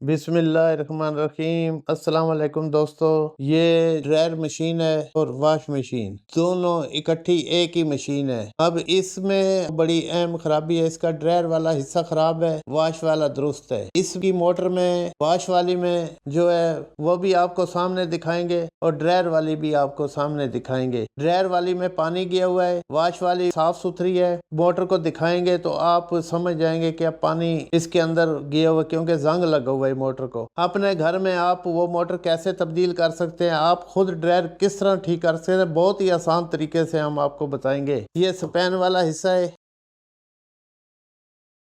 बिस्मिल्लाहिर्रहमानिर्रहीम। अस्सलाम वालेकुम दोस्तों, ये ड्रायर मशीन है और वॉश मशीन दोनों इकट्ठी एक ही मशीन है। अब इसमें बड़ी अहम खराबी है, इसका ड्रायर वाला हिस्सा खराब है, वॉश वाला दुरुस्त है। इसकी मोटर में वॉश वाली में जो है वो भी आपको सामने दिखाएंगे और ड्रायर वाली भी आपको सामने दिखाएंगे। ड्रायर वाली में पानी गया हुआ है, वॉश वाली साफ सुथरी है। मोटर को दिखाएंगे तो आप समझ जाएंगे कि अब पानी इसके अंदर गया हुआ, क्योंकि जंग लगा हुआ है मोटर को। अपने घर में आप वो मोटर कैसे तब्दील कर सकते हैं, आप खुद ड्रायर किस तरह ठीक कर सकते हैं, बहुत ही आसान तरीके से हम आपको बताएंगे। ये स्पैन वाला हिस्सा है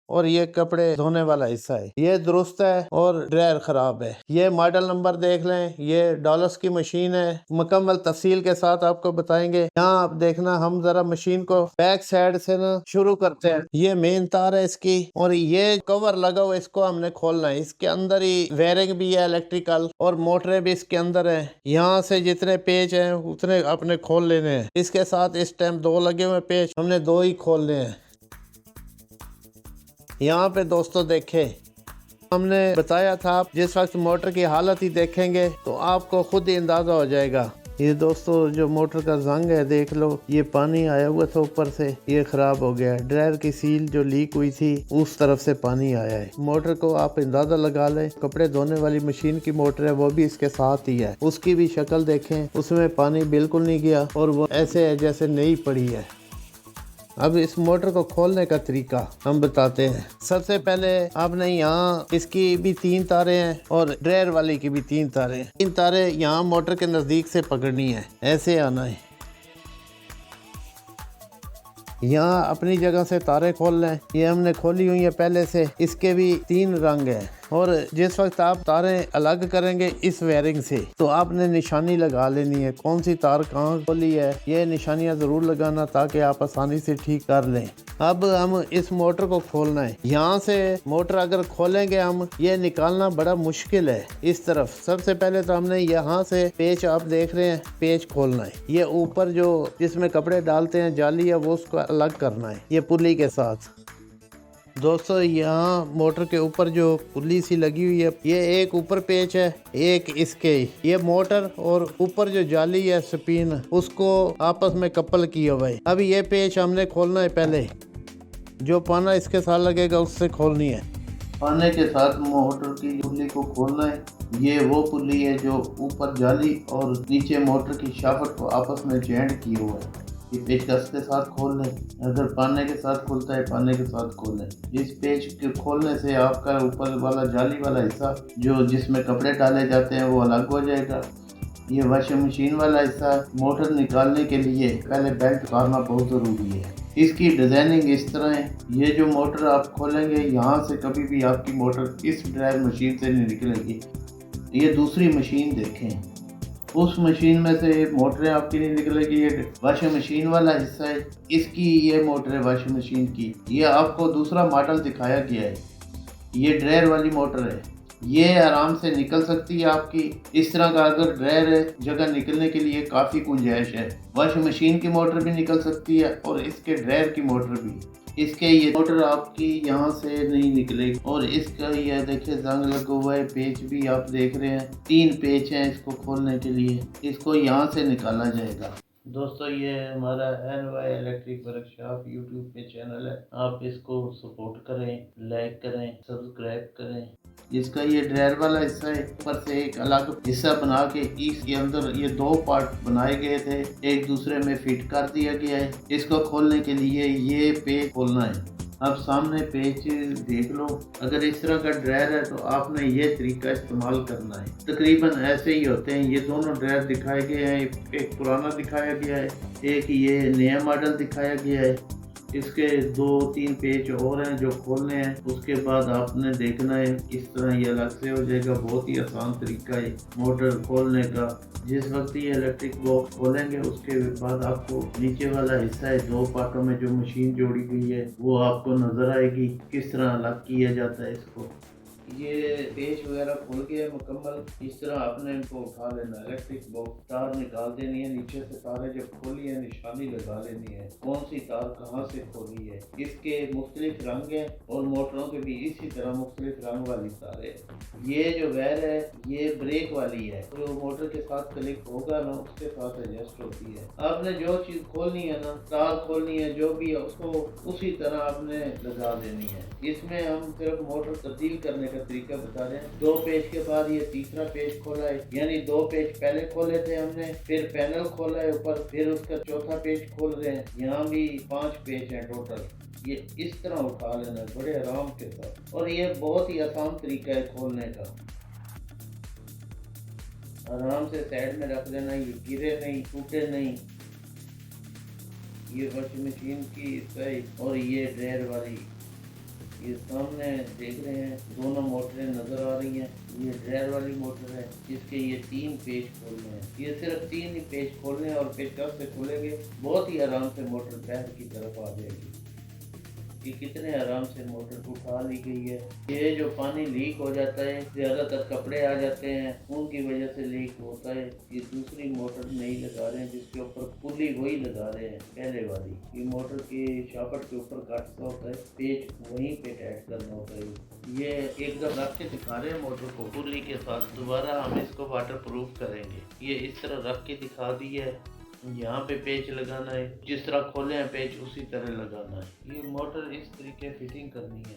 और ये कपड़े धोने वाला हिस्सा है, ये दुरुस्त है और ड्रायर खराब है। ये मॉडल नंबर देख लें, ये डॉलर्स की मशीन है। मुकम्मल तफसील के साथ आपको बताएंगे। यहाँ आप देखना, हम जरा मशीन को बैक साइड से ना शुरू करते हैं। ये मेन तार है इसकी और ये कवर लगा हुआ, इसको हमने खोलना है। इसके अंदर ही वायरिंग भी है इलेक्ट्रिकल और मोटरें भी इसके अंदर है। यहाँ से जितने पेज हैं उतने अपने खोल लेने हैं। इसके साथ इस टाइम 2 लगे हुए पेज, हमने 2 ही खोलने हैं। यहाँ पे दोस्तों देखें, हमने बताया था आप जिस वक्त मोटर की हालत ही देखेंगे तो आपको खुद ही अंदाजा हो जाएगा। ये दोस्तों जो मोटर का जंग है देख लो, ये पानी आया हुआ था ऊपर से, ये खराब हो गया है। ड्रायर की सील जो लीक हुई थी उस तरफ से पानी आया है। मोटर को आप अंदाजा लगा लें। कपड़े धोने वाली मशीन की मोटर है, वो भी इसके साथ ही है। उसकी भी शक्ल देखें, उसमें पानी बिल्कुल नहीं गया और वो ऐसे है जैसे नई पड़ी है। अब इस मोटर को खोलने का तरीका हम बताते हैं। सबसे पहले आपने यहाँ इसकी भी 3 तारें हैं और ड्रायर वाली की भी 3 तारें हैं। 3 तारें यहाँ मोटर के नज़दीक से पकड़नी है, ऐसे आना है। यहाँ अपनी जगह से तारें खोल लें। ये हमने खोली हुई है पहले से। इसके भी 3 रंग हैं और जिस वक्त आप तारें अलग करेंगे इस वायरिंग से तो आपने निशानी लगा लेनी है, कौन सी तार कहाँ खोली है। ये निशानियां जरूर लगाना ताकि आप आसानी से ठीक कर लें। अब हम इस मोटर को खोलना है। यहाँ से मोटर अगर खोलेंगे हम, ये निकालना बड़ा मुश्किल है। इस तरफ सबसे पहले तो हमने यहाँ से पेच, आप देख रहे हैं, पेच खोलना है। ये ऊपर जो जिसमें कपड़े डालते हैं जाली है, वो उसको अलग करना है ये पुली के साथ। दोस्तों यहाँ मोटर के ऊपर जो पुली सी लगी हुई है, ये एक ऊपर पेच है, एक इसके। ये मोटर और ऊपर जो जाली है स्पिन, उसको आपस में कपल किया हुआ है। अब ये पेच हमने खोलना है। पहले जो पाना इसके साथ लगेगा उससे खोलनी है। पाने के साथ मोटर की पुली को खोलना है। ये वो पुली है जो ऊपर जाली और नीचे मोटर की शाफ्ट को आपस में जॉइंट किए हुआ है। ये पेचकस के साथ खोल लें। अगर पाने के साथ खुलता है, पाने के साथ खोल लें। इस पेच के खोलने से आपका ऊपर वाला जाली वाला हिस्सा जो जिसमें कपड़े डाले जाते हैं वो अलग हो जाएगा। ये वॉशिंग मशीन वाला हिस्सा मोटर निकालने के लिए पहले बेल्ट उतारना बहुत ज़रूरी है। इसकी डिज़ाइनिंग इस तरह है। ये जो मोटर आप खोलेंगे, यहाँ से कभी भी आपकी मोटर इस ड्रायर मशीन से नहीं निकलेगी। ये दूसरी मशीन देखें, उस मशीन में से मोटरें आपकी नहीं निकलेगी। ये वॉशिंग मशीन वाला हिस्सा है, इसकी ये मोटर है वॉशिंग मशीन की। ये आपको दूसरा मॉडल दिखाया गया है। ये ड्रायर वाली मोटर है, ये आराम से निकल सकती है आपकी। इस तरह का अगर ड्रायर है, जगह निकलने के लिए काफ़ी गुंजाइश है। वॉशिंग मशीन की मोटर भी निकल सकती है और इसके ड्रायर की मोटर भी। इसके ये मोटर आपकी यहाँ से नहीं निकलेगी। और इसका ये देखिए जंग लगा हुआ है, पेच भी आप देख रहे हैं। 3 पेच हैं इसको खोलने के लिए, इसको यहाँ से निकाला जाएगा। दोस्तों ये हमारा NY इलेक्ट्रिक वर्कशॉप यूट्यूब पे चैनल है, आप इसको सपोर्ट करें, लाइक करें, सब्सक्राइब करें। इसका ये ड्रायर वाला हिस्सा है, ऊपर से एक अलग हिस्सा बना के इसके अंदर ये 2 पार्ट बनाए गए थे, एक दूसरे में फिट कर दिया गया है। इसको खोलने के लिए ये पेच खोलना है। अब सामने पेच देख लो। अगर इस तरह का ड्रायर है तो आपने ये तरीका इस्तेमाल करना है। तकरीबन ऐसे ही होते हैं। ये दोनों ड्रायर दिखाए गए हैं, एक पुराना दिखाया गया है, एक ये नया मॉडल दिखाया गया है। इसके 2-3 पेच और हैं जो खोलने हैं। उसके बाद आपने देखना है किस तरह ये अलग से हो जाएगा। बहुत ही आसान तरीका है मोटर खोलने का। जिस वक्त ये इलेक्ट्रिक बॉक्स खोलेंगे उसके बाद आपको नीचे वाला हिस्सा है, 2 पार्टों में जो मशीन जोड़ी हुई है, वो आपको नजर आएगी किस तरह अलग किया जाता है इसको। ये पेच वगैरह खुल गया मुकम्मल। इस तरह आपने इनको उठा लेना, इलेक्ट्रिक बॉक्स तार निकाल देनी है, नीचे से तारें जब खोली है निशानी लगा लेनी है कौन सी तार कहाँ से खोली है। इसके मुख्तलिफ रंग हैं और मोटरों के भी इसी तरह मुख्तलिफ रंग वाली तारें। ये जो वायर है ये ब्रेक वाली है, जो मोटर के साथ क्लिक होगा ना उसके साथ एडजस्ट होती है। आपने जो चीज़ खोलनी है ना, तार खोलनी है जो भी है, उसको उसी तरह आपने लगा देनी है। इसमें हम सिर्फ मोटर तब्दील करने का तरीका बता रहे हैं। 2 पेज के बाद ये तीसरा पेज खोला है, यानी 2 पेज पहले खोले थे हमने, फिर पैनल खोला है ऊपर, फिर उसका चौथा पेज खोल रहे हैं। यहाँ भी 5 पेज हैं टोटल। ये इस तरह उठा लेना है बड़े आराम के साथ, और ये बहुत ही आसान तरीका है खोलने का। आराम से साइड में रख देना, ये गिरे नहीं, टूटे नहीं। ये वॉशिंग मशीन की सही, और ये ड्रायर वाली, ये सामने देख रहे हैं दोनों मोटरें नजर आ रही हैं। ये ड्रायर वाली मोटर है, इसके ये 3 पेज खोलने हैं। ये सिर्फ 3 ही पेज खोलने हैं और पेचकस से खोलेंगे, बहुत ही आराम से मोटर पैर की तरफ आ जाएगी। ये कितने आराम से मोटर उठा ली गई है। ये जो पानी लीक हो जाता है, ज्यादातर कपड़े आ जाते हैं उनकी वजह से लीक होता है। ये दूसरी मोटर नहीं लगा रहे हैं जिसके ऊपर पुली वही लगा रहे हैं पहले वाली। ये मोटर के शाफ्ट के ऊपर काटता होता है, पेच वहीं पे टाइट करना होता है। ये एकदम रख के दिखा रहे हैं मोटर को पुली के साथ। दोबारा हम इसको वाटर प्रूफ करेंगे। ये इस तरह रख के दिखा दी है। यहाँ पे पेच लगाना है, जिस तरह खोले हैं पेच उसी तरह लगाना है। ये मोटर इस तरीके फिटिंग करनी है।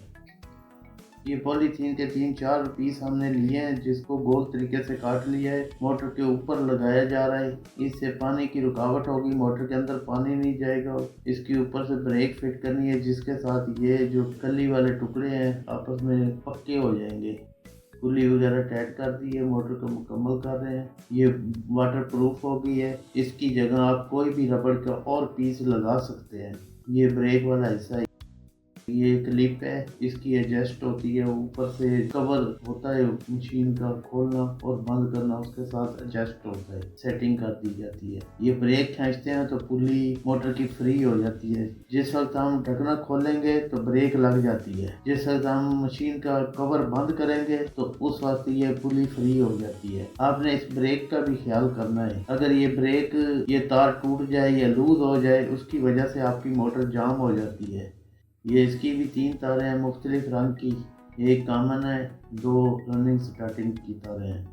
ये पॉलीथीन के 3-4 पीस हमने लिए हैं, जिसको गोल तरीके से काट लिया है, मोटर के ऊपर लगाया जा रहा है। इससे पानी की रुकावट होगी, मोटर के अंदर पानी नहीं जाएगा। इसके ऊपर से ब्रेक फिट करनी है, जिसके साथ ये जो कली वाले टुकड़े हैं आपस में पक्के हो जाएंगे। पुली वगैरह टाइट कर दी है, मोटर को मुकम्मल कर रहे हैं। ये वाटर प्रूफ हो गई है। इसकी जगह आप कोई भी रबड़ का और पीस लगा सकते हैं। ये ब्रेक वाला हिस्सा है, ये क्लिप है, इसकी एडजस्ट होती है। ऊपर से कवर होता है मशीन का, खोलना और बंद करना उसके साथ एडजस्ट होता है, सेटिंग कर दी जाती है। ये ब्रेक खींचते हैं तो पुली मोटर की फ्री हो जाती है। जिस वक्त हम ढकना खोलेंगे तो ब्रेक लग जाती है, जिस वक्त हम मशीन का कवर बंद करेंगे तो उस वक्त ये पुली फ्री हो जाती है। आपने इस ब्रेक का भी ख्याल करना है। अगर ये ब्रेक ये तार टूट जाए या लूज हो जाए, उसकी वजह से आपकी मोटर जाम हो जाती है। ये इसकी भी 3 तारें हैं मुख्तलिफ रंग की, एक कॉमन है, 2 रनिंग स्टार्टिंग की तारें हैं।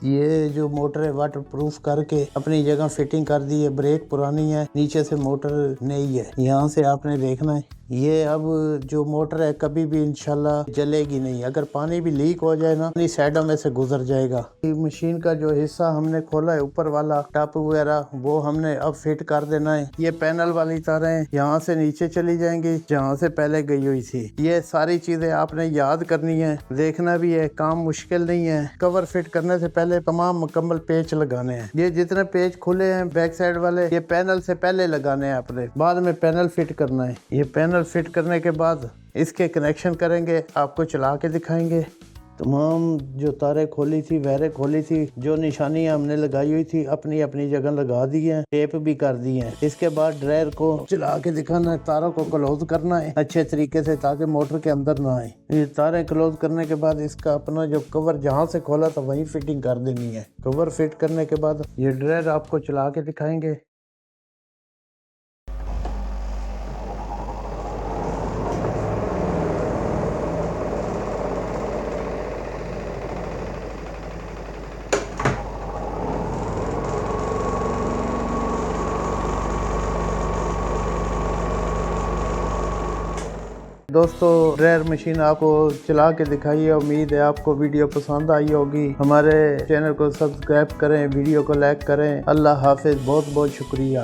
ये जो मोटर है वाटर प्रूफ करके अपनी जगह फिटिंग कर दी है। ब्रेक पुरानी है, नीचे से मोटर नई है। यहाँ से आपने देखना है, ये अब जो मोटर है कभी भी इंशाल्लाह जलेगी नहीं। अगर पानी भी लीक हो जाए ना, अपनी साइडों में से गुजर जाएगा। मशीन का जो हिस्सा हमने खोला है ऊपर वाला टप वगैरह, वो हमने अब फिट कर देना है। ये पैनल वाली तारें यहाँ से नीचे चली जाएंगी जहाँ से पहले गई हुई थी। ये सारी चीजें आपने याद करनी है, देखना भी है, काम मुश्किल नहीं है। कवर फिट करने से पहले तमाम मुकम्मल पेच लगाने हैं। ये जितने पेच खुले हैं बैक साइड वाले, ये पैनल से पहले लगाने हैं आपने, बाद में पैनल फिट करना है। ये पैनल फिट करने के बाद इसके कनेक्शन करेंगे, आपको चला के दिखाएंगे। तमाम जो तारें खोली थी, वायरें खोली थी, जो निशानियां हमने लगाई हुई थी अपनी अपनी जगह लगा दी हैं, टेप भी कर दी हैं। इसके बाद ड्रायर को चला के दिखाना है, तारों को क्लोज करना है अच्छे तरीके से ताकि मोटर के अंदर ना आए। ये तारें क्लोज करने के बाद इसका अपना जो कवर जहाँ से खोला था वहीं फिटिंग कर देनी है। कवर फिट करने के बाद ये ड्रायर आपको चला के दिखाएंगे। दोस्तों ड्रायर मशीन आपको चला के दिखाई है। उम्मीद है आपको वीडियो पसंद आई होगी। हमारे चैनल को सब्सक्राइब करें, वीडियो को लाइक करें। अल्लाह हाफिज, बहुत बहुत शुक्रिया।